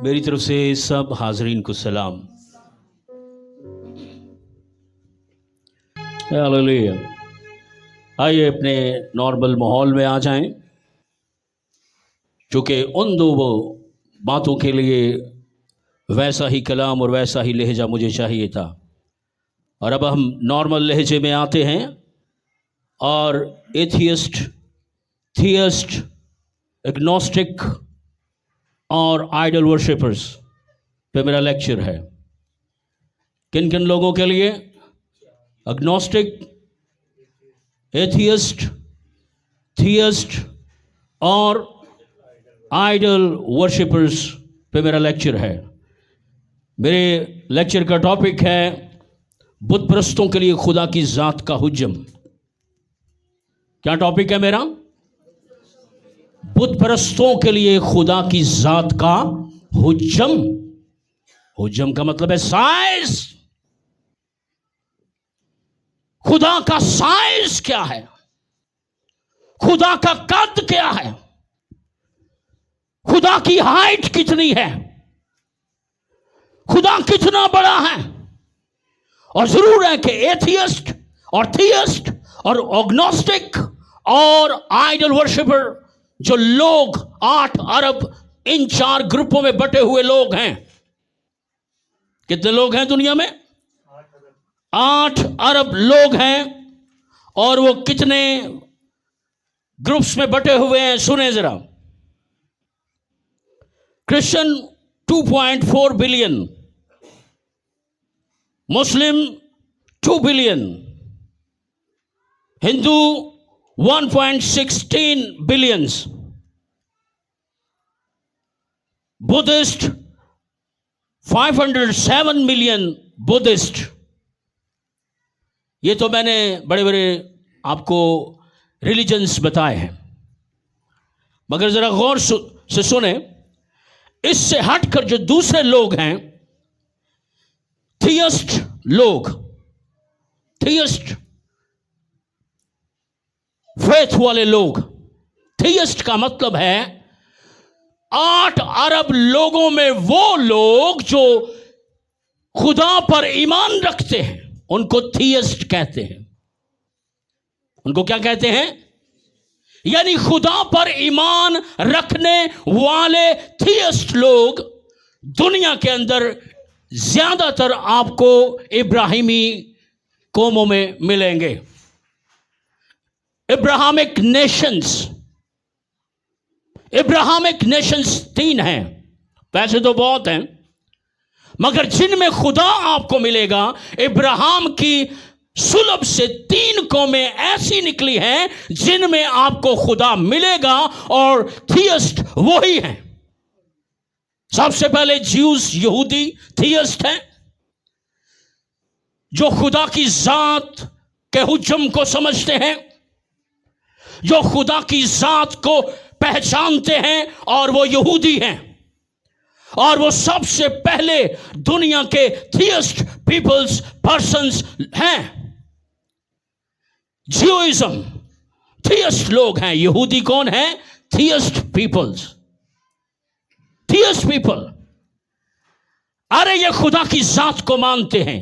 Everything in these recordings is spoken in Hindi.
मेरी तरफ से सब हाजरीन को सलाम। हालेलुया। आइए अपने नॉर्मल माहौल में आ जाएं, क्योंकि उन दो वो बातों के लिए वैसा ही कलाम और वैसा ही लहजा मुझे चाहिए था। और अब हम नॉर्मल लहजे में आते हैं और एथियस्ट, थियस्ट, एग्नोस्टिक और आइडल वर्शिपर्स पे मेरा लेक्चर है। किन किन लोगों के लिए? एग्नोस्टिक, एथियस्ट, थियस्ट और आइडल वर्शिपर्स पे मेरा लेक्चर है। मेरे लेक्चर का टॉपिक है बुत परस्तों के लिए खुदा की ज़ात का हुज्जम। क्या टॉपिक है मेरा? बुत परस्तों के लिए खुदा की ज़ात का हुज्जम। हुज्जम का मतलब है साइज। खुदा का साइज क्या है? खुदा का कद क्या है? खुदा की हाइट कितनी है? खुदा कितना बड़ा है? और जरूर है कि एथियस्ट और थियस्ट और एग्नोस्टिक और आइडल वर्शिपर जो लोग 8 अरब इन 4 ग्रुपों में बटे हुए लोग हैं। कितने लोग हैं दुनिया में? 8 अरब लोग हैं। और वो कितने ग्रुप्स में बटे हुए हैं सुने जरा। क्रिश्चियन 2.4 बिलियन, मुस्लिम 2 billion, Hindu 1.16 billions, Buddhist 507 million Buddhist. ये तो मैंने बड़े बड़े आपको रिलीजन्स बताए हैं, मगर जरा गौर से सुने। इससे हटकर जो दूसरे लोग हैं, थियस्ट लोग, थियस्ट फेथ वाले लोग। थियस्ट का मतलब है 8 अरब लोगों में वो लोग जो खुदा पर ईमान रखते हैं, उनको थियस्ट कहते हैं। उनको क्या कहते हैं? यानी खुदा पर ईमान रखने वाले थियस्ट लोग दुनिया के अंदर ज्यादातर आपको इब्राहिमी कौमों में मिलेंगे। इब्राहिमिक नेशंस, इब्राहिमिक नेशंस 3 हैं। वैसे तो बहुत हैं, मगर जिनमें खुदा आपको मिलेगा, इब्राहिम की सुलभ से 3 कौमें ऐसी निकली हैं जिनमें आपको खुदा मिलेगा, और थियस्ट वही हैं। सबसे पहले ज्यूस, यहूदी थियस्ट हैं, जो खुदा की जात के हुज्जम को समझते हैं, जो खुदा की जात को पहचानते हैं, और वो यहूदी हैं। और वो सबसे पहले दुनिया के थियस्ट पीपल्स, पर्सन्स हैं। ज्यूइज्म थियस्ट लोग हैं। यहूदी कौन है? थियस्ट पीपल्स, थियस्ट पीपल। अरे ये खुदा की जात को मानते हैं।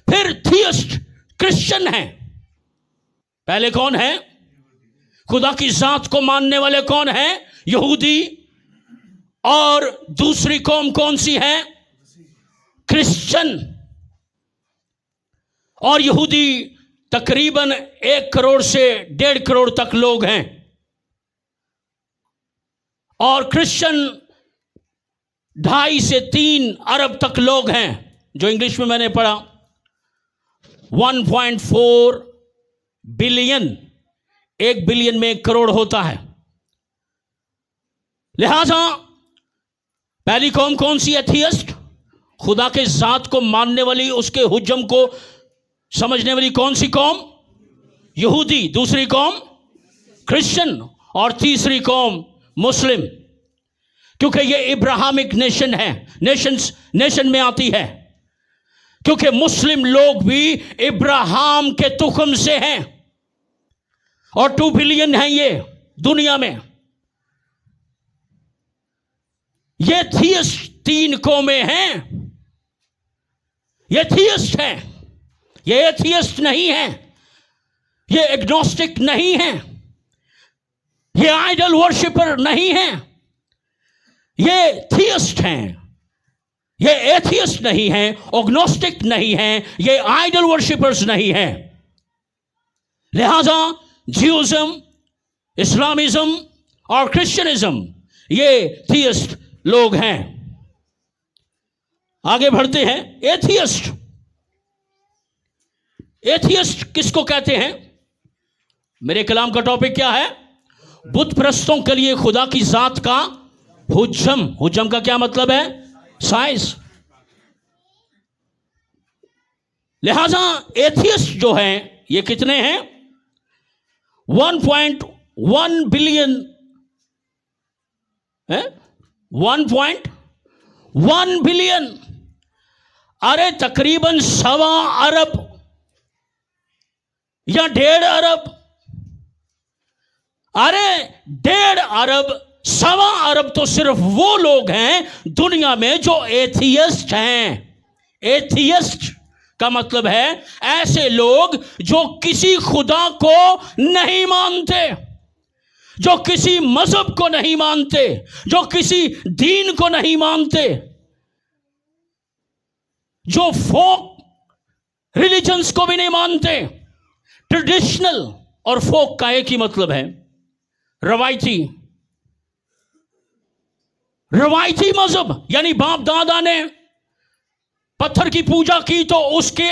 फिर थियस्ट क्रिश्चियन हैं। पहले कौन है? खुदा की जात को मानने वाले कौन है? यहूदी। और दूसरी कौम कौन सी है? क्रिश्चियन। और यहूदी तकरीबन 1 करोड़ से 1.5 करोड़ तक लोग हैं, और क्रिश्चियन 2.5 से 3 अरब तक लोग हैं, जो इंग्लिश में मैंने पढ़ा 1.4 बिलियन। 1 बिलियन में 1 करोड़ होता है। लिहाजा पहली कौम कौन सी है? थियस्ट। खुदा के जात को मानने वाली, उसके हुज्जम को समझने वाली कौन सी कौम? यहूदी। दूसरी कौम क्रिश्चियन, और तीसरी कौम मुस्लिम, क्योंकि ये इब्राहिमिक नेशन है, नेशन में आती है, क्योंकि मुस्लिम लोग भी इब्राहिम के तुख्म से हैं, और 2 बिलियन हैं ये दुनिया में। ये 3 कौमें हैं, ये थियस्ट हैं, ये एथियस्ट नहीं है, ये एग्नोस्टिक नहीं है, ये आइडल वर्शिपर नहीं है, ये थियस्ट हैं, ये एथियस्ट नहीं है, एग्नोस्टिक नहीं है, ये आइडल वर्शिपर्स नहीं है। लिहाजा ज्यूइज्म, इस्लामिज्म और क्रिश्चियनिज्म ये थियस्ट लोग हैं। आगे बढ़ते हैं। एथियस्ट, एथियस्ट किसको कहते हैं? मेरे कलाम का टॉपिक क्या है? बुत परस्तों के लिए खुदा की जात का हुज्जम। हुज्जम का क्या मतलब है? साइंस। लिहाजा एथियस्ट जो हैं ये कितने हैं? 1.1 बिलियन है, 1.1 बिलियन, अरे तकरीबन 1.25 अरब या 1.5 अरब, अरे 1.5 अरब 1.25 अरब तो सिर्फ वो लोग हैं दुनिया में जो एथियस्ट हैं। एथियस्ट का मतलब है ऐसे लोग जो किसी खुदा को नहीं मानते, जो किसी मजहब को नहीं मानते, जो किसी दीन को नहीं मानते, जो फोक रिलीजन्स को भी नहीं मानते। ट्रेडिशनल और फोक का एक ही मतलब है, रवायती। रवायती मजहब यानी बाप दादा ने पत्थर की पूजा की तो उसके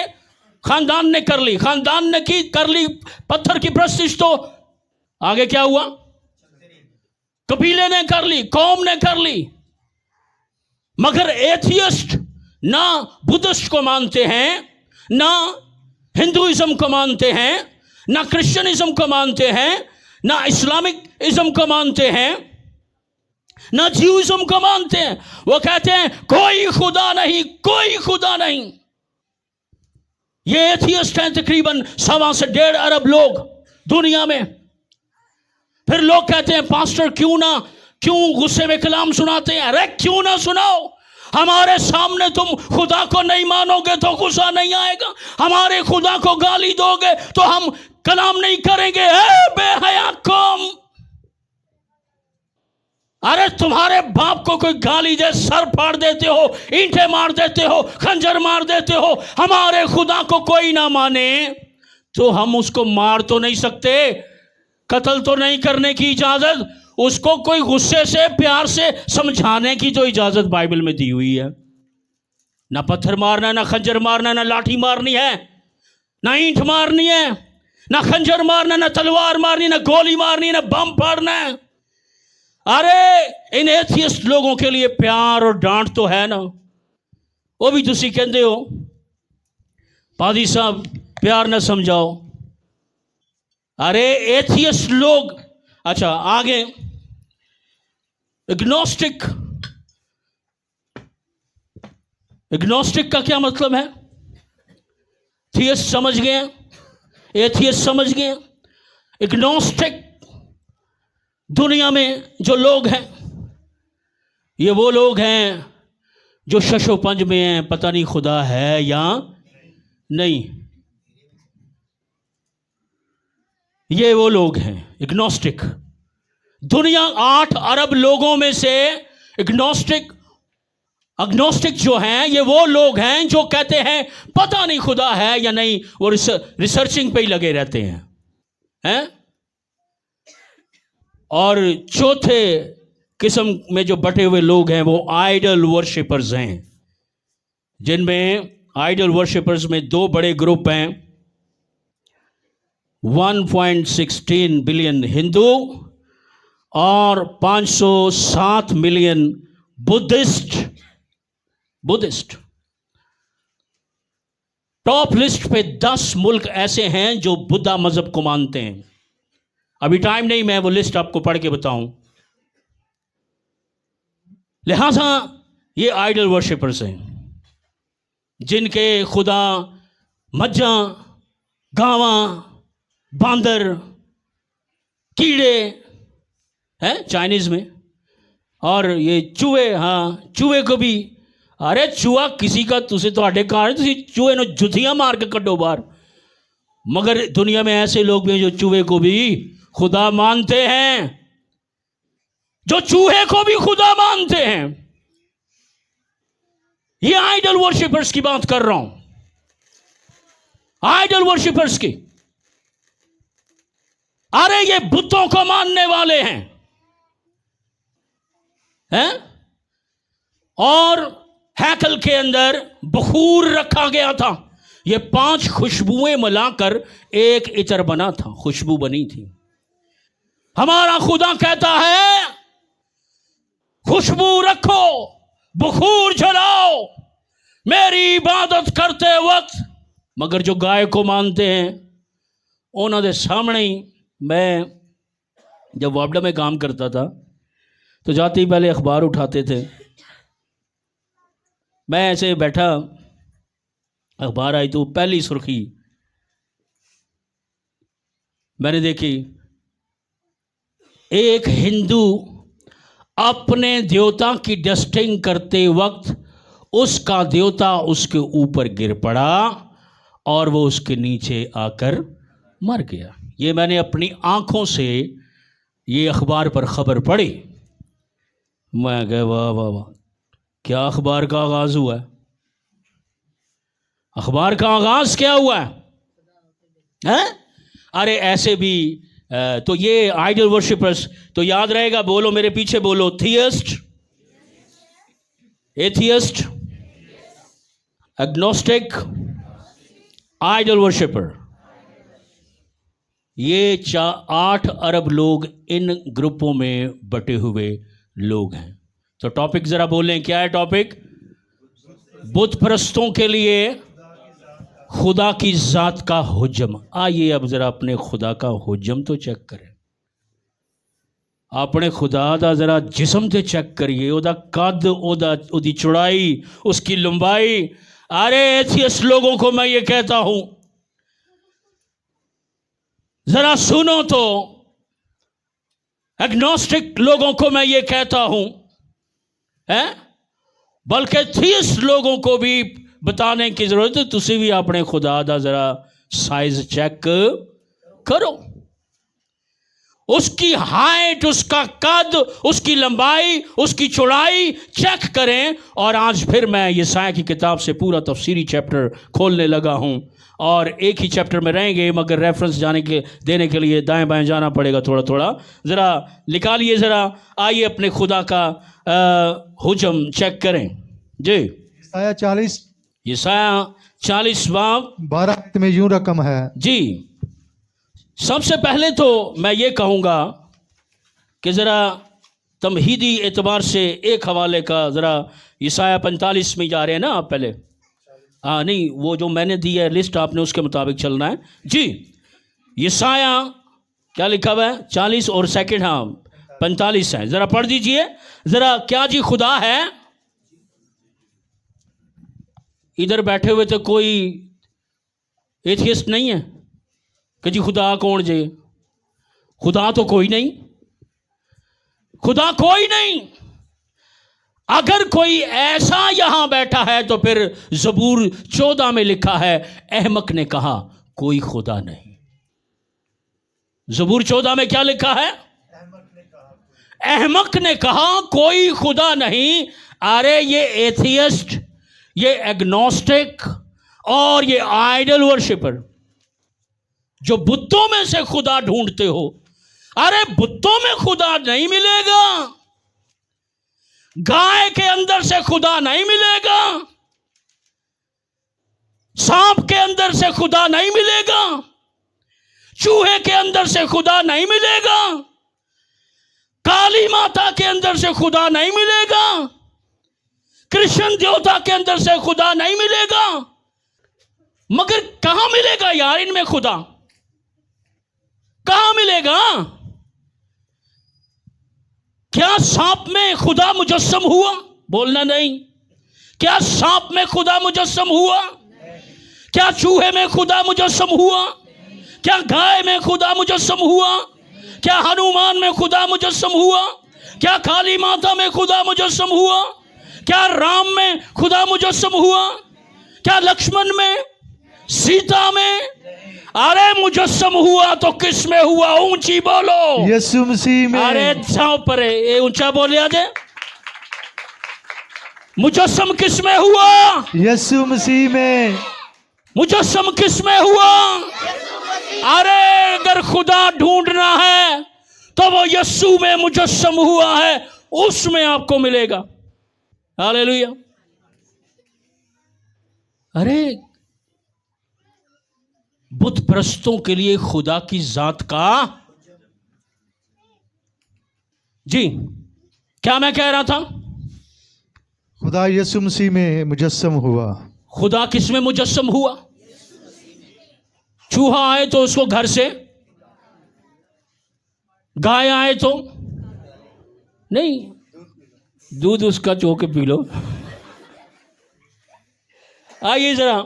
खानदान ने कर ली, खानदान ने की कर ली पत्थर की प्रस्तिश, तो आगे क्या हुआ? कबीले ने कर ली, कौम ने कर ली। मगर एथियस्ट ना बुद्धिस्ट को मानते हैं, ना हिंदुइज्म को मानते हैं, ना क्रिश्चियनिज्म को मानते हैं, ना इस्लामिक इज्म को मानते हैं, ना ज्यूइज्म को मानते हैं। वो कहते हैं कोई खुदा नहीं, कोई खुदा नहीं। ये एथियस्ट हैं तकरीबन 1.25 से 1.5 अरब लोग दुनिया में। फिर लोग कहते हैं पास्टर क्यों गुस्से में कलाम सुनाते हैं? अरे क्यों ना सुनाओ, हमारे सामने तुम खुदा को नहीं मानोगे तो गुस्सा नहीं आएगा, हमारे खुदा को गाली दोगे तो हम कलाम नहीं करेंगे। बेहया कौम, अरे तुम्हारे बाप को कोई गाली दे सर फाड़ देते हो, ईंटें मार देते हो, खंजर मार देते हो। हमारे खुदा को कोई ना माने तो हम उसको मार तो नहीं सकते, कत्ल तो नहीं करने की इजाजत, उसको कोई गुस्से से प्यार से समझाने की तो इजाजत बाइबल में दी हुई है। ना पत्थर मारना, ना खंजर मारना, ना लाठी मारनी है, ना ईंट मारनी है, ना खंजर मारना, ना तलवार मारनी, ना गोली मारनी, ना बम फाड़ना है। अरे इन एथियस्ट लोगों के लिए प्यार और डांट तो है ना। वो भी तुसी कहते हो पादी साहब प्यार ना समझाओ। अरे एथियस्ट लोग, अच्छा आगे एग्नोस्टिक। एग्नोस्टिक का क्या मतलब है? थियस्ट समझ गए, एथियस्ट समझ गए। एग्नोस्टिक दुनिया में जो लोग हैं ये वो लोग हैं जो शशोपंज में हैं, पता नहीं खुदा है या नहीं। ये वो लोग हैं एग्नोस्टिक। दुनिया 8 अरब लोगों में से एग्नोस्टिक जो हैं ये वो लोग हैं जो कहते हैं पता नहीं खुदा है या नहीं, वो रिसर्चिंग पे ही लगे रहते हैं। और चौथे किस्म में जो बटे हुए लोग हैं वो आइडल वर्शिपर्स हैं, जिनमें आइडल वर्शिपर्स में 2 बड़े ग्रुप हैं। 1.16 बिलियन हिंदू और 507 मिलियन बुद्धिस्ट। टॉप लिस्ट पे 10 मुल्क ऐसे हैं जो बुद्धा मजहब को मानते हैं। अभी टाइम नहीं, मैं वो लिस्ट आपको पढ़ के बताऊं। लिहाजा ये आइडल वर्शिपर्स हैं जिनके खुदा मज्जा, गावा, बांदर, कीड़े हैं चाइनीज में, और ये चूहे, हाँ चूहे को भी, अरे चूहा किसी का तुझे तो आडे कहा तुझे चूहे ने जुतियां मार के कटो बार। मगर दुनिया में ऐसे लोग भी हैं जो चूहे को भी खुदा मानते हैं, जो चूहे को भी खुदा मानते हैं। ये आइडल वर्शिपर्स की बात कर रहा हूं, आइडल वर्शिपर्स की। अरे ये बुतों को मानने वाले हैं, हैं? और हैकल के अंदर बखूर रखा गया था, ये 5 खुशबुएं मिलाकर एक इत्र बना था, खुशबू बनी थी। हमारा खुदा कहता है खुशबू रखो, बखूर जलाओ मेरी इबादत करते वक्त। मगर जो गाय को मानते हैं उन्होंने सामने ही, मैं जब वापडा में काम करता था तो जाते ही पहले अखबार उठाते थे, मैं ऐसे बैठा, अखबार आई तो पहली सुर्खी मैंने देखी, एक हिंदू अपने देवता की डस्टिंग करते वक्त उसका देवता उसके ऊपर गिर पड़ा और वो उसके नीचे आकर मर गया। ये मैंने अपनी आंखों से ये अखबार पर खबर पढ़ी। मैं कहा वाह वाह वाह, क्या अखबार का आगाज हुआ है, अखबार का आगाज क्या हुआ है? अरे ऐसे भी तो ये आइडल वर्शिपर्स, तो याद रहेगा, बोलो मेरे पीछे बोलो, थियस्ट, एथियस्ट, एग्नोस्टिक, आइडल वर्शिपर। ये 8 अरब लोग इन ग्रुपों में बटे हुए लोग हैं। तो टॉपिक जरा बोलें, क्या है टॉपिक? बुत परस्तों के लिए खुदा की जात का हुज्म। आइए अब जरा अपने खुदा का हुज्म तो चेक करें, अपने खुदा दा जरा जिस्म ते चेक करिए, ओदा कद, ओदी चौड़ाई, उसकी लंबाई। अरे एथियस्ट लोगों को मैं ये कहता हूं, जरा सुनो तो, एग्नोस्टिक लोगों को मैं ये कहता हूं, है बल्कि थियस्ट लोगों को भी बताने की जरूरत है, तुसी भी अपने खुदा दा जरा साइज चेक करो, उसकी हाइट, उसका कद, उसकी लंबाई, उसकी चौड़ाई चेक करें। और आज फिर मैं यशायाह की किताब से पूरा तफसीरी चैप्टर खोलने लगा हूं, और एक ही चैप्टर में रहेंगे, मगर रेफरेंस देने के लिए दाएं बाएं जाना पड़ेगा थोड़ा थोड़ा। ज़रा निकालिए, ज़रा आइए अपने खुदा का हुज्म चेक करें जी। यशायाह 40 बाब 12 में यूं रकम है जी। सबसे पहले तो मैं ये कहूँगा कि ज़रा तमहीदी एतबार से एक हवाले का, ज़रा यशायाह 45 में जा रहे हैं ना आप पहले? हाँ नहीं, वो जो मैंने दी है लिस्ट, आपने उसके मुताबिक चलना है जी। यशायाह क्या लिखा हुआ है? 40 और सेकंड, हाँ 45 है, ज़रा पढ़ दीजिए ज़रा। क्या जी खुदा है? इधर बैठे हुए तो कोई एथियस्ट नहीं है कि जी खुदा कौन जे? खुदा तो कोई नहीं, खुदा कोई नहीं। अगर कोई ऐसा यहां बैठा है तो फिर ज़बूर 14 में लिखा है, अहमक ने कहा कोई खुदा नहीं। ज़बूर 14 में क्या लिखा है? अहमक ने कहा कोई खुदा नहीं। अरे ये एथियस्ट, ये एग्नोस्टिक और ये आइडल वर्शिपर जो बुतों में से खुदा ढूंढते हो, अरे बुतों में खुदा नहीं मिलेगा, गाय के अंदर से खुदा नहीं मिलेगा, सांप के अंदर से खुदा नहीं मिलेगा, चूहे के अंदर से खुदा नहीं मिलेगा, काली माता के अंदर से खुदा नहीं मिलेगा, कृष्ण देवता के अंदर से खुदा नहीं मिलेगा। मगर कहां मिलेगा यार इनमें खुदा? कहां मिलेगा? क्या सांप में खुदा मुजस्सम हुआ? बोलना नहीं। क्या सांप में खुदा मुजस्सम हुआ? क्या चूहे में खुदा मुजस्सम हुआ? क्या गाय में खुदा मुजस्सम हुआ? क्या हनुमान में खुदा मुजस्सम हुआ? क्या काली माता में खुदा मुजस्सम हुआ? क्या राम में खुदा मुजस्सम हुआ? क्या लक्ष्मण में, सीता में? अरे मुजस्सम हुआ तो किस में हुआ? ऊंची बोलो। यीशु मसीह में। अरे जाओ परे, ये ऊंचा बोलिया जे। मुजस्सम किस में हुआ? यीशु मसीह में। मुजस्सम किस में हुआ? अरे अगर खुदा ढूंढना है तो वो यीशु में मुजस्सम हुआ है, उसमें आपको मिलेगा। हालेलुया। अरे बुत परस्तों के लिए खुदा की जात का, जी क्या मैं कह रहा था? खुदा यीशु मसीह में मुजस्सम हुआ। खुदा किस में मुजस्सम हुआ? चूहा आए तो उसको घर से, गाय आए तो नहीं, दूध उसका चो के पी लो। आइए जरा,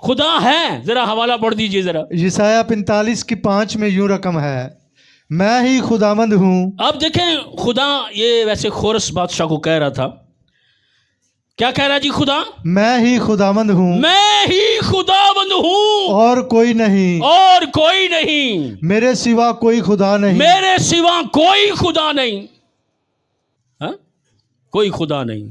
खुदा है, जरा हवाला पढ़ दीजिए जरा। यशायाह 45:5 में यूं रकम है, मैं ही खुदावंद हूं। अब देखें, खुदा ये वैसे खोरस बादशाह को कह रहा था। क्या कह रहा जी? खुदा मैं ही खुदावंद हूं, मैं ही खुदावंद हूं, और कोई नहीं, और कोई नहीं, मेरे सिवा कोई खुदा नहीं। मेरे सिवा कोई खुदा नहीं। हा? कोई खुदा नहीं।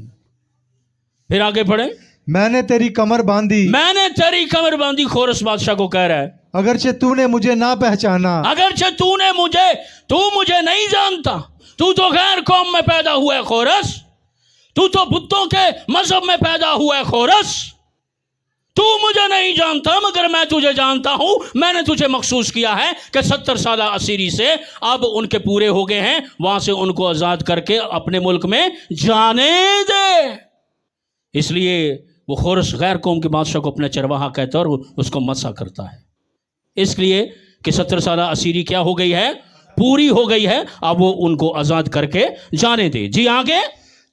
फिर आगे पढ़े। मैंने तेरी कमर बांधी, मैंने तेरी कमर बांधी, खोरस बादशाह को कह रहा है। अगरचे तूने मुझे ना पहचाना, अगरचे तू मुझे नहीं जानता, तू तो गैर कौम में पैदा हुआ है खोरस, तू तो बुतों के मजहब में पैदा हुआ है खोरस, तू मुझे नहीं जानता मगर मैं तुझे जानता हूं। मैंने तुझे मखसूस किया है कि 70 साल असीरी से अब उनके पूरे हो गए हैं, वहां से उनको आजाद करके अपने मुल्क में जाने दे। इसलिए वो खोरस गैर कौम के बादशाह को अपना चरवाहा कहता है और उसको मसा करता है, इसलिए कि 70 साल असीरी क्या हो गई है? पूरी हो गई है। अब वो उनको आजाद करके जाने दे। जी आगे।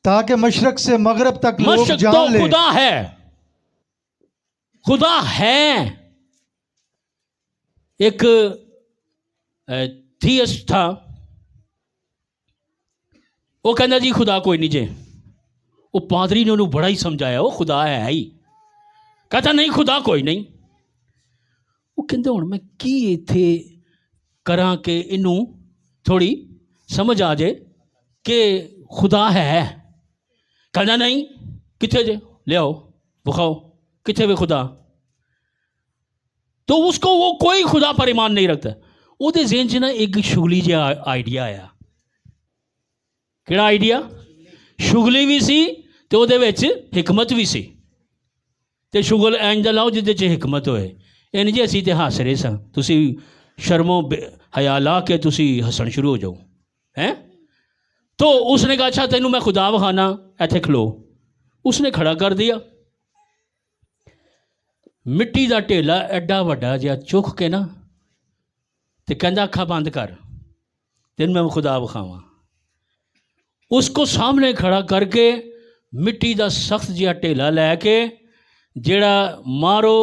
ताकि मशरक से मगरब तक लोग मशरक जान तो ले। खुदा है, खुदा है। एक थियस्ट था, वो कहना जी खुदा कोई नहीं जे। वो पादरी ने उन्हें बड़ा ही समझाया, वो खुदा है ही। कहता नहीं खुदा कोई नहीं। वो कहते हुण मैं की इत्थे करा के इनू थोड़ी समझ आ जाए कि खुदा है। कहना नहीं, किथे जे ले आओ बुखाओ, किथे वे खुदा। तो उसको वो कोई खुदा पर ईमान नहीं रखता। ਉਹਦੇ ਜ਼ਿਹਨ 'ਚ ਨਾ एक शुगली ਜਿਹਾ आइडिया आया। ਕਿਹੜਾ आइडिया? शुगली भी सी ਤੇ ਉਹਦੇ ਵਿੱਚ हिकमत भी सी। ਤੇ शुगल ਇੰਜ ਦਾ ਲਾਓ ਜਿਹਦੇ 'ਚ हिकमत ਹੋਏ। ਇਹ ਨਹੀਂ ਜੀ ਅਸੀਂ ਤੇ ਹੱਸ ਰਹੇ ਸਾਂ, ਤੁਸੀਂ शर्मो हया ला के तुसी हसन शुरू हो जाओ हैं। तो उसने कहा अच्छा तेनू मैं खुदा विखाना, इत्थे खलो। उसने खड़ा कर दिया, मिट्टी का ढेला एडा वड्डा जिहा चुक के ना, तो कहंदा अखा बंद कर, तेन मैं खुदा विखावां। उसको सामने खड़ा करके मिट्टी का सख्त जिहा ढेला लैके जिहड़ा मारो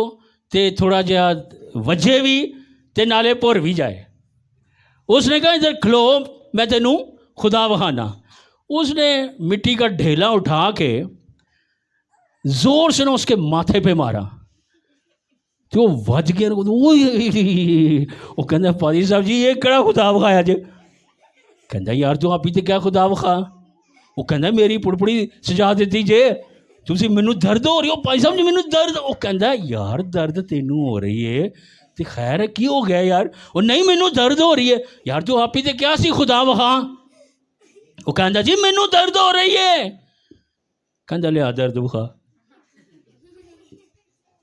तो थोड़ा जिहा वजे भी ते नाले भुर भी जाए। उसने कहा इधर खलो, मैं तेनू खुदा विखाना। उसने मिट्टी का ढेला उठा के जोर से ना उसके माथे पे मारा, तो वो वज गया। वो कहता पादी साहब जी ये कड़ा खुदा विखाया जे? कहता यार तू आप ही तो क्या खुदा विखा। वो कहता मेरी पुड़पुड़ी सजा दी जे, तुसी मैनू दर्द हो रही हो भाई साहब जी, मैनू दर्द। वो कहता यार दर्द तेनू हो रही है तो खैर की हो गया यार? वो नहीं मैनू दर्द हो रही है। यार तू आप ही तो क्या सी खुदा विखा। वो कहता जी मैनू दर्द हो रही है। कहता लिया दर्द विखा।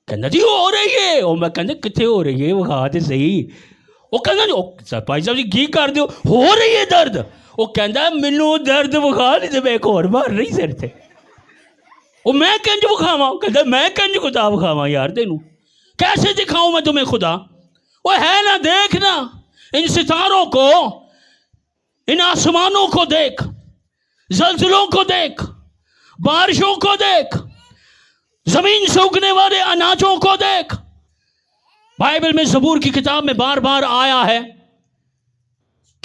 कहता जी हो रही है। वो मैं कहता कितने हो रही है, विखा तो सही। वो कहता भाई साहब जी की कर दो, हो रही है दर्द। वो कहता मैनू दर्द विखा, नहीं तो मैं एक होर मार रही सिर से। वो मैं कंज विखावा? कहता मैं कंज खुदा विखावा यार तेनू, कैसे दिखाऊं मैं तुम्हें खुदा? वो है ना, देखना इन सितारों को, इन आसमानों को देख, जल्जलों को देख, बारिशों को देख, जमीन से उगने वाले अनाजों को देख। बाइबल में ज़बूर की किताब में बार बार आया है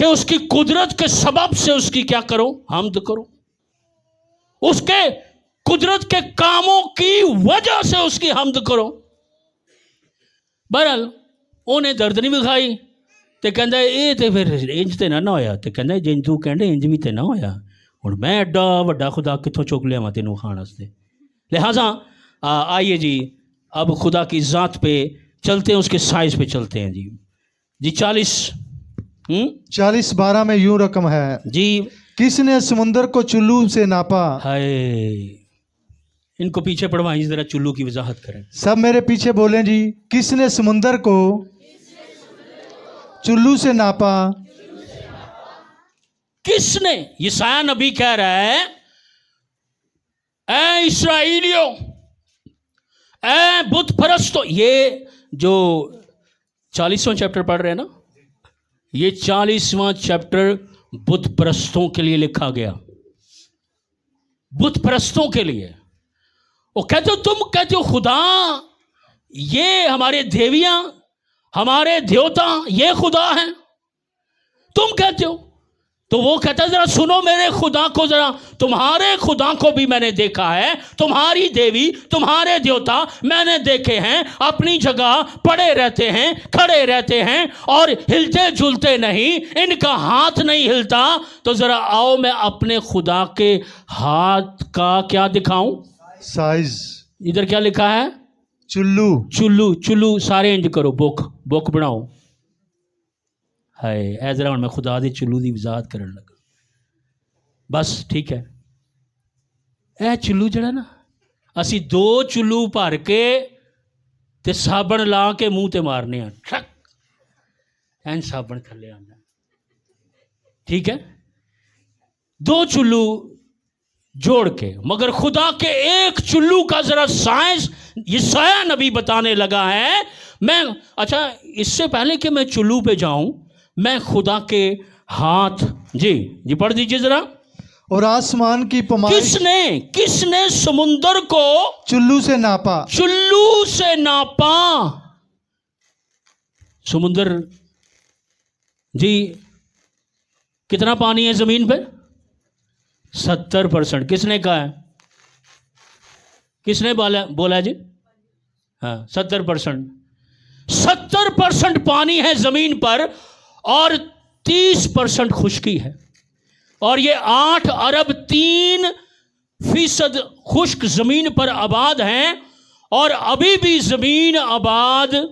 कि उसकी कुदरत के सबब से उसकी क्या करो, हमद करो, उसके कुदरत के कामों की वजह से उसकी हमद करो। बहरहाल उन्हें दर्द नहीं विखाई तो कहता ये तो फिर इंज तो ना होया, तो कहता जिंज तू कहते इंज भी तो ना होया, हुण मैं एडा वड्डा खुदा कितों चुक लिया तेनों खाण वास्ते। लिहाजा आइए जी अब खुदा की ज़ात पे चलते हैं, उसके साइज पे चलते हैं जी। जी 40:12 में यूं रकम है जी। किसने समुंदर को चुल्लू से नापा। हाय, इनको पीछे पढ़वाइए जरा, चुल्लू की वजाहत करें। सब मेरे पीछे बोलें जी। किसने समुंदर को चुल्लू से नापा। किसने? यशाया नबी कह रहा है, ऐ इस्राएलियों, ऐ बुत परस्तों। ये जो 40वां चैप्टर पढ़ रहे हैं ना, ये 40वां चैप्टर बुत परस्तों के लिए लिखा गया, बुत परस्तों के लिए। वो कहते हो, तुम कहते हो खुदा ये हमारे देवियां, हमारे देवता ये खुदा हैं, तुम कहते हो। तो वो कहता है जरा सुनो मेरे खुदा को, जरा तुम्हारे खुदा को भी मैंने देखा है, तुम्हारी देवी तुम्हारे देवता मैंने देखे हैं, अपनी जगह पड़े रहते हैं, खड़े रहते हैं और हिलते जुलते नहीं, इनका हाथ नहीं हिलता। तो जरा आओ मैं अपने खुदा के हाथ का क्या दिखाऊं, साइज। इधर क्या लिखा है, चुल्लू। चुल्लू, चुल्लू सारे इंज करो, बुक बनाओ। हाय ऐ जरा मैं खुदा दे चुल्लू की वजाहत करन लगा। बस ठीक है, ए चुल्लू जड़ा ना, असी 2 चुल्लू भर के ते साबण ला के मूँह ते मारने हैं, ठक एन साबण थले आना। ठीक है, 2 चुल्लू जोड़ के, मगर खुदा के एक चुल्लू का जरा साइंस यशाया नबी बताने लगा है। मैं अच्छा, इससे पहले कि मैं चुल्लू पे जाऊं, मैं खुदा के हाथ, जी पढ़ दीजिए जरा। और आसमान की पैमाइश किसने समुंदर को चुल्लू से नापा। चुल्लू से नापा। समुंदर जी कितना पानी है जमीन पे, 70%। किसने कहा है, किसने बोला जी, हाँ 70%। 70% पानी है जमीन पर और 30% खुश्की है। और ये 8 अरब 3% खुश्क जमीन पर आबाद हैं, और अभी भी जमीन आबाद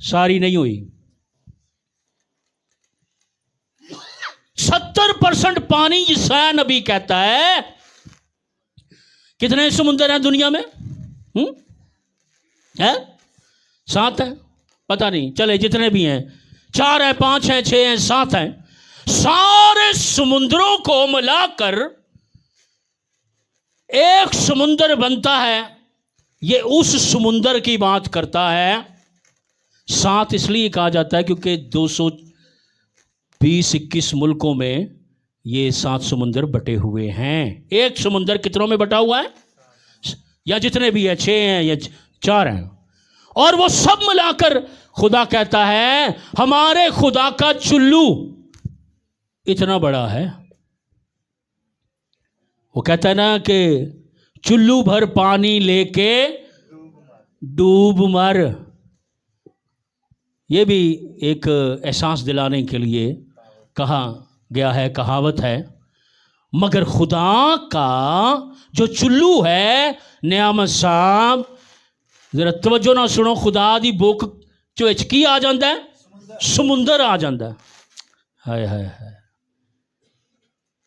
सारी नहीं हुई। 70% पानी यशाया नबी कहता है। कितने समुंदर हैं दुनिया में, है 7 हैं, पता नहीं, चले जितने भी हैं, 4 हैं, 5 हैं, 6 हैं, 7 हैं, सारे समुद्रों को मिलाकर एक समुंदर बनता है। ये उस समुंदर की बात करता है। 7 इसलिए कहा जाता है क्योंकि 220-21 मुल्कों में ये 7 समुंदर बटे हुए हैं। एक समुंदर कितनों में बटा हुआ है, या जितने भी है, 6 हैं या 4 हैं, और वो सब मिलाकर खुदा कहता है हमारे खुदा का चुल्लू इतना बड़ा है। वो कहता है ना कि चुल्लू भर पानी लेके डूब मर। ये भी एक एहसास दिलाने के लिए कहा गया है, कहावत है। मगर खुदा का जो चुल्लू है, नियामत साहब जरा तवज्जो ना सुनो, खुदा दी बुक चो की आ जाता है, समुंदर आ जाता है। हाय हाय हाय,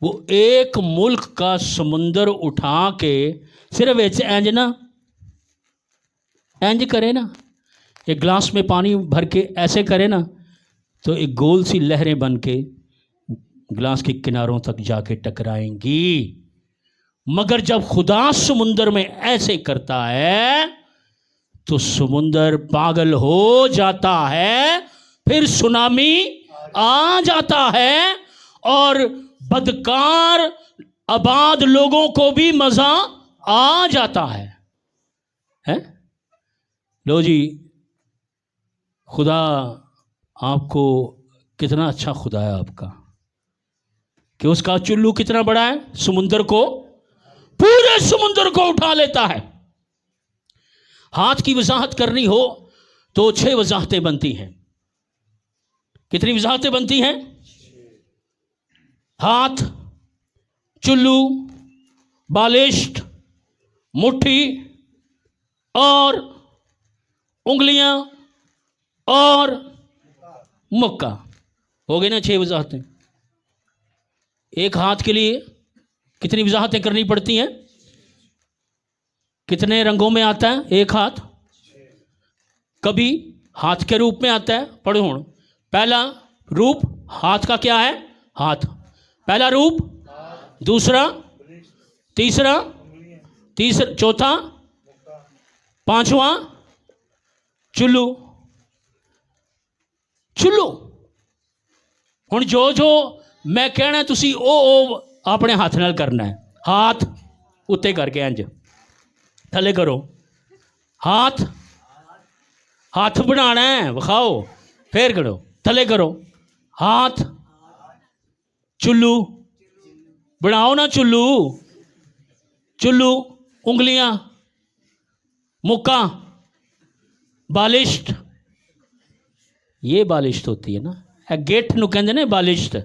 वो एक मुल्क का समुंदर उठा के सिर्फ इंज ना, इंज करे ना, एक गिलास में पानी भर के ऐसे करे ना, तो एक गोल सी लहरें बन के गिलास के किनारों तक जाके टकराएंगी। मगर जब खुदा समुंदर में ऐसे करता है तो समुंदर पागल हो जाता है, फिर सुनामी आ जाता है, और बदकार आबाद लोगों को भी मजा आ जाता है? लो जी, खुदा आपको कितना अच्छा खुदा है आपका कि उसका चुल्लू कितना बड़ा है, समुंदर को, पूरे समुंदर को उठा लेता है। हाथ की वजाहत करनी हो तो 6 वजाहतें बनती हैं। कितनी वजाहतें बनती हैं? हाथ, चुल्लू, बालिश्त, मुट्ठी और उंगलियां और मुक्का। हो गई ना 6 वजाहतें। एक हाथ के लिए कितनी वजाहतें करनी पड़ती हैं? कितने रंगों में आता है एक हाथ? कभी हाथ के रूप में आता है। पढ़ो हूं, पहला रूप हाथ का क्या है? हाथ, पहला रूप। दूसरा, तीसरा, चौथा, पांचवा चुल्लू। चुल्लू हुण जो जो मैं कहना तुसी ओ अपने हाथ नाल करना है। हाथ उत्ते करके इंज थले करो, हाथ हाथ बनाना है, विखाओ, फिर करो, थले करो, हाथ, चुल्लू बनाओ ना, चुल्लू, चुल्लू, उंगलियां, मुक्का, बालिश्त। ये बालिश्त होती है ना, गेट नूं कहंदे ने बालिश्त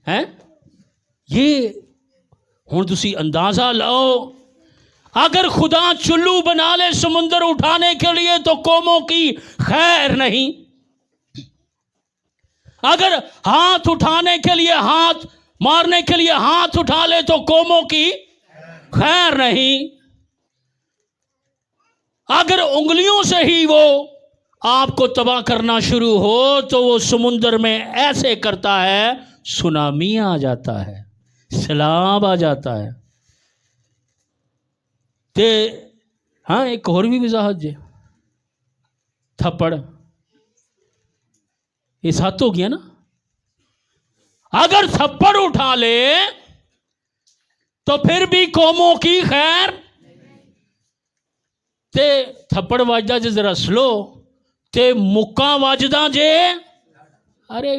है। ये हुण तुसी अंदाजा लाओ, अगर खुदा चुल्लू बना ले समुंदर उठाने के लिए तो कौमों की खैर नहीं। अगर हाथ उठाने के लिए, हाथ मारने के लिए हाथ उठा ले तो कौमों की खैर नहीं। अगर उंगलियों से ही वो आपको तबाह करना शुरू हो तो वो समुंदर में ऐसे करता है, सुनामी आ जाता है, सैलाब आ जाता है। ते हाँ, एक और भी वजाहत जे, थप्पड़, ये 7 हो गया ना। अगर थप्पड़ उठा ले तो फिर भी कौमों की खैर। ते थप्पड़ वाजदा जे जरा स्लो, ते मुक्का वाजदा जे, अरे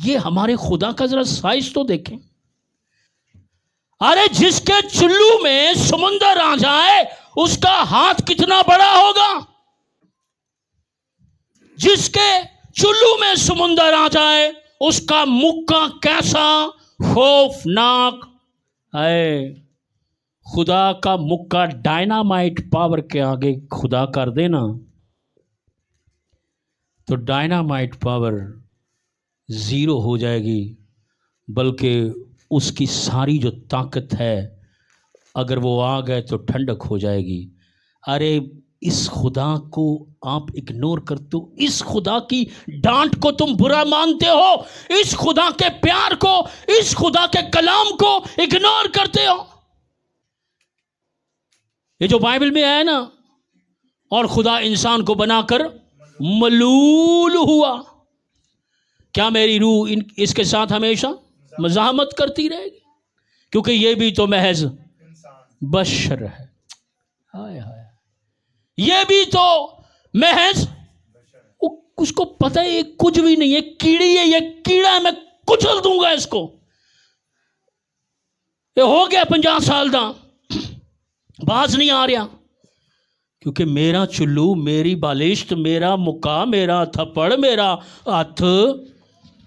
ये हमारे खुदा का जरा साइज तो देखें। अरे जिसके चुल्लू में समुंदर आ जाए उसका हाथ कितना बड़ा होगा। जिसके चुल्लू में समुंदर आ जाए उसका मुक्का कैसा खौफनाक है। खुदा का मुक्का डायनामाइट पावर के आगे खुदा कर देना तो डायनामाइट पावर जीरो हो जाएगी, बल्कि उसकी सारी जो ताकत है अगर वो आ गए तो ठंडक हो जाएगी। अरे इस खुदा को आप इग्नोर करते हो, इस खुदा की डांट को तुम बुरा मानते हो, इस खुदा के प्यार को, इस खुदा के कलाम को इग्नोर करते हो। ये जो बाइबल में है ना, और खुदा इंसान को बनाकर मलूल हुआ, क्या मेरी रूह इसके साथ हमेशा मज़ाहमत करती रहेगी? क्योंकि ये भी तो महज बशर है। हाय हाय, ये भी तो महज, उसको पता है ये कुछ भी नहीं है, कीड़ी है, ये कीड़ा है, मैं कुचल दूंगा इसको। ये हो गया 50 साल दा, बाज नहीं आ रहा, क्योंकि मेरा चुल्लू, मेरी बालिश्त, मेरा मुक्का, मेरा थप्पड़, मेरा हाथ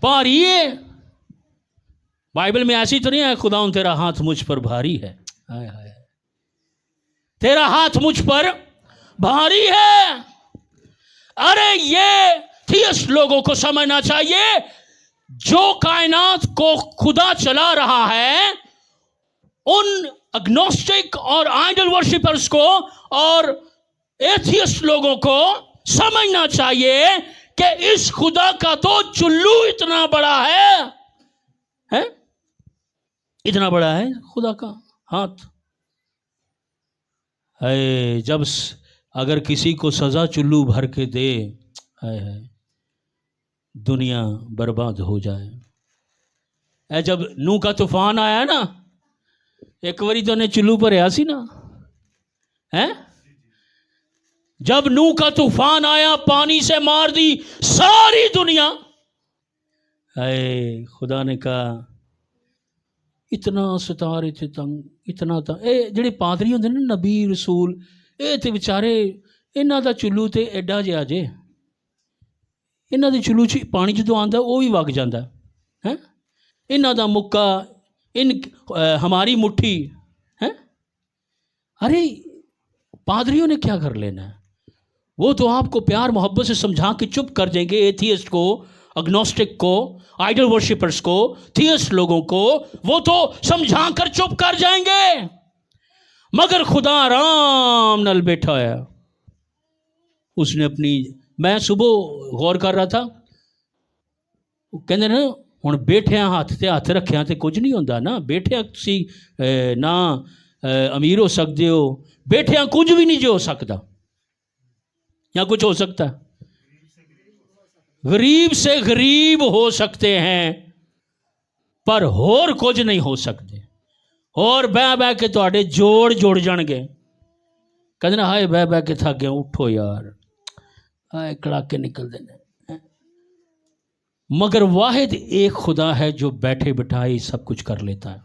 भारी है। बाइबल में ऐसी तो नहीं है खुदा तेरा हाथ मुझ पर भारी है। हाय हाय, तेरा हाथ मुझ पर भारी है। अरे ये थियस्ट लोगों को समझना चाहिए, जो कायनात को खुदा चला रहा है, उन अग्नोस्टिक और आइडल वर्शिपर्स को और एथियस्ट लोगों को समझना चाहिए कि इस खुदा का तो चुल्लू इतना बड़ा है? इतना बड़ा है खुदा का हाथ है। जब अगर किसी को सजा चुल्लू भर के दे, है दुनिया बर्बाद हो जाए। जब नूह का तूफान आया ना, एक बारी तो ने चुल्लू भरया सी ना, है जब नूह का तूफान आया, पानी से मार दी सारी दुनिया। अरे खुदा ने कहा इतना सतार इतने तंग, इतना तंग। ये ਜਿਹੜੇ ਪਾਦਰੀ ਹੁੰਦੇ ਨੇ ਨਬੀ ਰਸੂਲ, ਇਹ ਤੇ ਵਿਚਾਰੇ ਇਹਨਾਂ ਦਾ ਚੁੱਲੂ ਤੇ ਐਡਾ ਜਿਹਾ ਜੇ, ਇਹਨਾਂ ਦੇ ਚੁੱਲੂ 'ਚ ਪਾਣੀ ਜਦੋਂ ਆਉਂਦਾ ਉਹ ਵੀ ਵਗ ਜਾਂਦਾ ਹੈ। ਇਹਨਾਂ ਦਾ ਮੁੱਕਾ हमारी मुट्ठी है। अरे पादरियों ने क्या कर लेना है, वो तो आपको प्यार मोहब्बत से समझा के चुप कर देंगे। एथियस्ट को, अग्नोस्टिक को, आइडल वर्शिपर्स को, थियस्ट लोगों को वो तो समझा कर चुप कर जाएंगे। मगर खुदा आराम नाल बैठा है। उसने अपनी, मैं सुबह गौर कर रहा था, कहते ना ਹੁਣ ਬੈਠਿਆਂ ਹੱਥ ਤੇ ਹੱਥ ਰੱਖਿਆ ਤੇ ਕੁਝ ਨਹੀਂ ਹੁੰਦਾ ਨਾ। ਬੈਠਿਆਂ ਤੁਸੀਂ ਨਾ ਅਮੀਰ ਹੋ ਸਕਦੇ ਹੋ, ਬੈਠਿਆਂ ਕੁਝ ਵੀ ਨਹੀਂ ਜੋ ਹੋ ਸਕਦਾ, ਜਾਂ ਕੁਝ ਹੋ ਸਕता, गरीब से गरीब हो सकते हैं पर होर कुछ नहीं हो सकते। और बह बह के ਤੁਹਾਡੇ ਜੋੜ ਜੁੜ ਜਾਣਗੇ। ਕਹਿੰਦੇ ਨਾ ਹਾਏ ਬਹਿ ਬਹਿ ਕੇ ਥੱਕ ਗਿਆ, ਉੱਠੋ ਯਾਰ, ਹਾਏ ਕੜਾਕੇ ਨਿਕਲਦੇ ਨੇ। मगर वाहिद एक खुदा है जो बैठे बिठाए सब कुछ कर लेता है।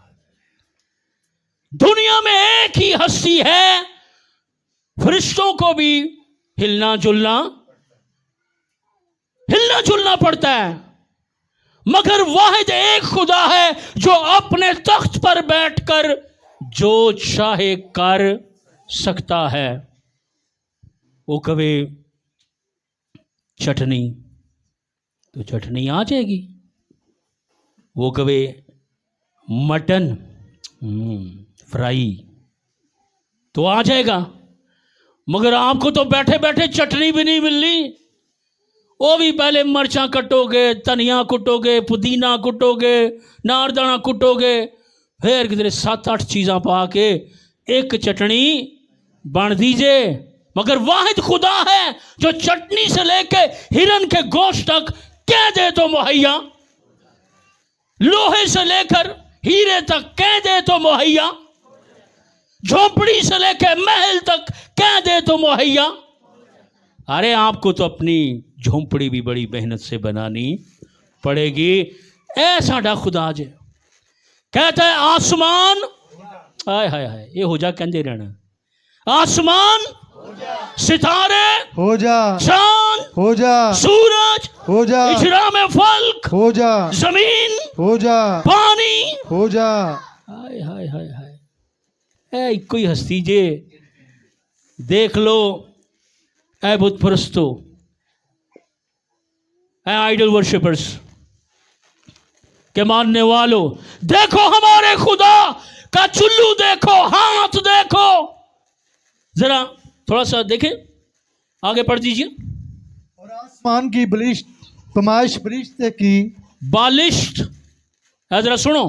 दुनिया में एक ही हस्ती है, फरिश्तों को भी हिलना जुलना पड़ता है, मगर वाहिद एक खुदा है जो अपने तख्त पर बैठकर जो चाहे कर सकता है। वो कहे चटनी तो चटनी आ जाएगी, वो कहे मटन फ्राई तो आ जाएगा। मगर आपको तो बैठे बैठे चटनी भी नहीं मिलनी। वो भी पहले मिर्चां कटोगे, धनिया कुटोगे, पुदीना कुटोगे, नारदाना कुटोगे, फिर किधरे 7-8 चीज़ां पा के एक चटनी बन दीजिए। मगर वाहिद खुदा है जो चटनी से लेके हिरन के गोश्त तक कह दे तो मुहैया, लोहे से लेकर हीरे तक कह दे तो मुहैया, झोपड़ी से लेकर महल तक कह दे तो मुहैया। अरे आपको तो अपनी झोंपड़ी भी बड़ी मेहनत से बनानी पड़ेगी। ऐसा डा खुदा जे कहता है आसमान, हाय हाय हाय, ये हो जा कहते रहना, आसमान सितारे हो जा, चांद हो जा, सूरज हो जा, इजरा में फल्क हो जा, जमीन हो जा, पानी हो जा। हाय हाय हाय हाय, ए कोई हस्ती जे देख लो। ए बुत परस्तो, ए आइडल वर्शिपर्स के मानने वालों, देखो हमारे खुदा का चुल्लू देखो, हाथ देखो। जरा थोड़ा सा देखें, आगे पढ़ दीजिए। और आसमान की बलिष्ठ पमाइश फरिश्ते की बालिश्त, जरा सुनो,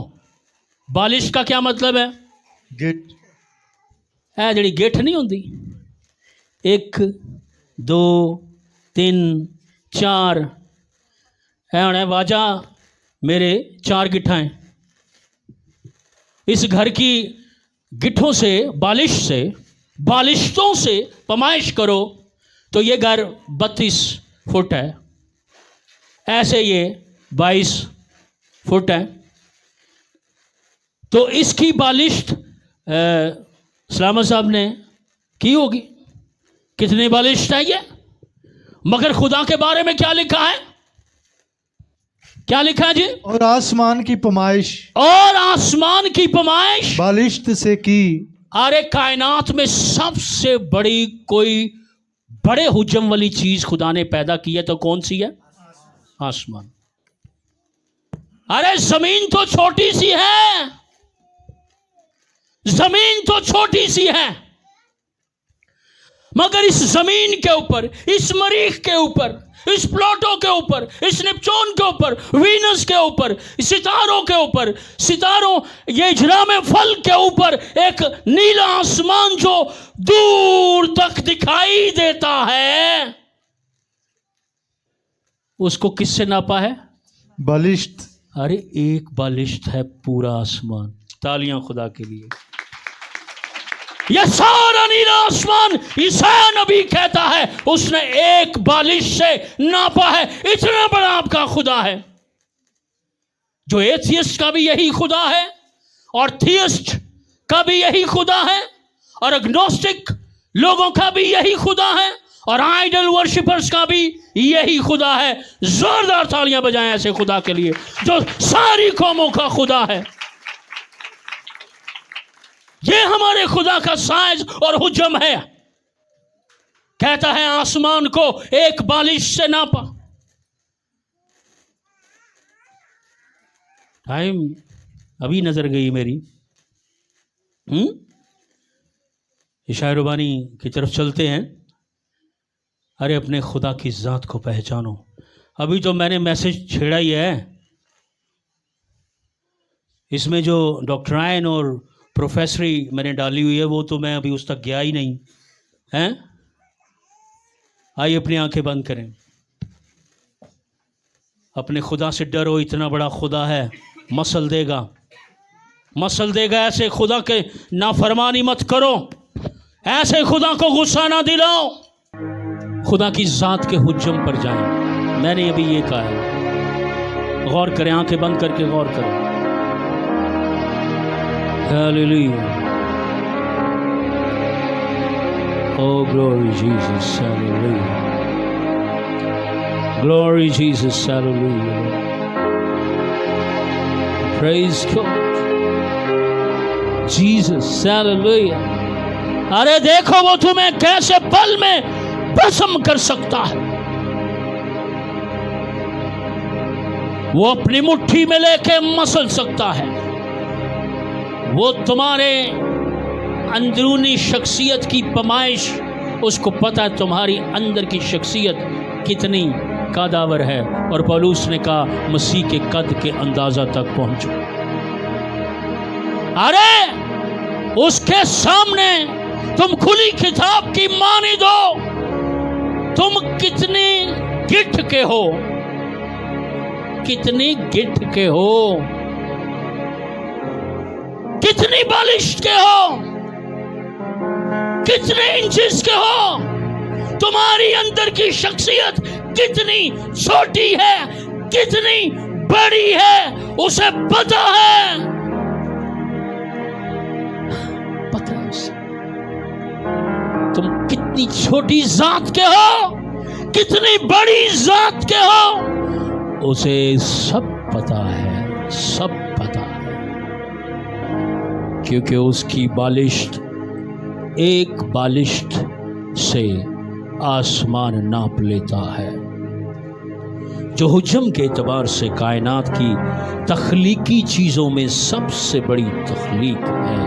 बालिश्त का क्या मतलब है? गिट है जड़ी गिठ नहीं होंगी, 1 2 3 4 है होना वाजा मेरे 4 गिट्ठा हैं। इस घर की गिट्ठों से, बालिश्तों से पमाइश करो तो ये घर 32 फुट है, ऐसे ये 22 फुट है। तो इसकी बालिश्त सलामत साहब ने की होगी, कितनी बालिश्त है ये। मगर खुदा के बारे में क्या लिखा है, क्या लिखा है जी? और आसमान की पमाइश, और आसमान की पमाइश बालिश्त से की। अरे कायनात में सबसे बड़ी कोई बड़े हुजम वाली चीज खुदा ने पैदा की है तो कौन सी है? आसमान। अरे जमीन तो छोटी सी है, जमीन तो छोटी सी है, मगर इस जमीन के ऊपर, इस मरीख के ऊपर, इस प्लूटो के ऊपर, इस नेपच्यून के ऊपर, वीनस के ऊपर, सितारों के ऊपर, सितारों ये इजरा में फल के ऊपर एक नीला आसमान जो दूर तक दिखाई देता है, उसको किससे नापा है? बालिश्त। अरे एक बालिश्त है पूरा आसमान। तालियां खुदा के लिए। यह सारा नीला आसमान, ईसाया नबी कहता है उसने एक बालिश से नापा है। इतना बड़ा आपका खुदा है। जो एथियस्ट का भी यही खुदा है, और थियस्ट का भी यही खुदा है, और एग्नोस्टिक लोगों का भी यही खुदा है, और आइडल वर्शिपर्स का भी यही खुदा है। जोरदार तालियां बजाएं ऐसे खुदा के लिए जो सारी कौमों का खुदा है। ये हमारे खुदा का साइज और हुज्जम है। कहता है आसमान को एक बालिश से नापा। टाइम अभी नजर गई मेरी। इशाया रुबानी की तरफ चलते हैं। अरे अपने खुदा की ज़ात को पहचानो। अभी तो मैंने मैसेज छेड़ा ही है। इसमें जो डॉक्ट्राइन और प्रोफेसरी मैंने डाली हुई है वो तो मैं अभी उस तक गया ही नहीं हैं। आइए अपनी आंखें बंद करें। अपने खुदा से डरो, इतना बड़ा खुदा है। मसल देगा, मसल देगा। ऐसे खुदा के नाफरमानी मत करो, ऐसे खुदा को गुस्सा ना दिलाओ। खुदा की ज़ात के हुज्जम पर जाएं। मैंने अभी ये कहा है, गौर करें, आंखें बंद करके गौर करें। Hallelujah, oh glory Jesus, hallelujah, glory Jesus, hallelujah, praise God, Jesus, hallelujah। अरे देखो वो तुम्हें कैसे पल में भस्म कर सकता है। वो अपनी मुट्ठी में लेके मसल सकता है। वो तुम्हारे अंदरूनी शख्सियत की पमाइश, उसको पता है तुम्हारी अंदर की शख्सियत कितनी कादावर है। और पौलुस ने कहा मसीह के कद के अंदाजा तक पहुंचो। अरे उसके सामने तुम खुली किताब की मानी दो। तुम कितनी गिट्ठ के हो, कितनी गिट्ठ के हो, कितनी बालिश के हो, कितने इंचेस के हो। तुम्हारी अंदर की शख्सियत कितनी छोटी है, कितनी बड़ी है, उसे पता है। पता है उसे तुम कितनी छोटी जात के हो, कितनी बड़ी जात के हो, उसे सब पता है, सब पता है। क्योंकि उसकी बालिश्त, एक बालिश्त से आसमान नाप लेता है। जो हुज्जम के एतबार से कायनात की तख्लीकी चीज़ों में सबसे बड़ी तख्लीक है,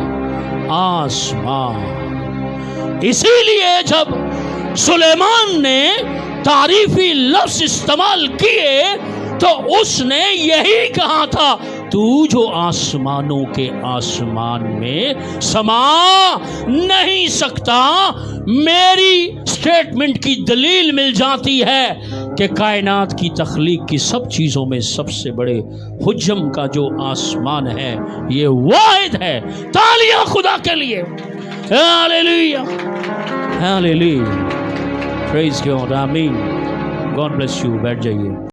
आसमान। इसीलिए जब सुलेमान ने तारीफी लफ्ज़ इस्तेमाल किए तो उसने यही कहा था, तू जो आसमानों के आसमान में समा नहीं सकता। मेरी स्टेटमेंट की दलील मिल जाती है कि कायनात की तख्लीक की सब चीज़ों में सबसे बड़े हुज्जम का जो आसमान है, ये वाहिद है। तालियां खुदा के लिए। हालेलुया, हालेलुया, प्रेज गॉड, आमीन। God bless you. बैठ जाइए।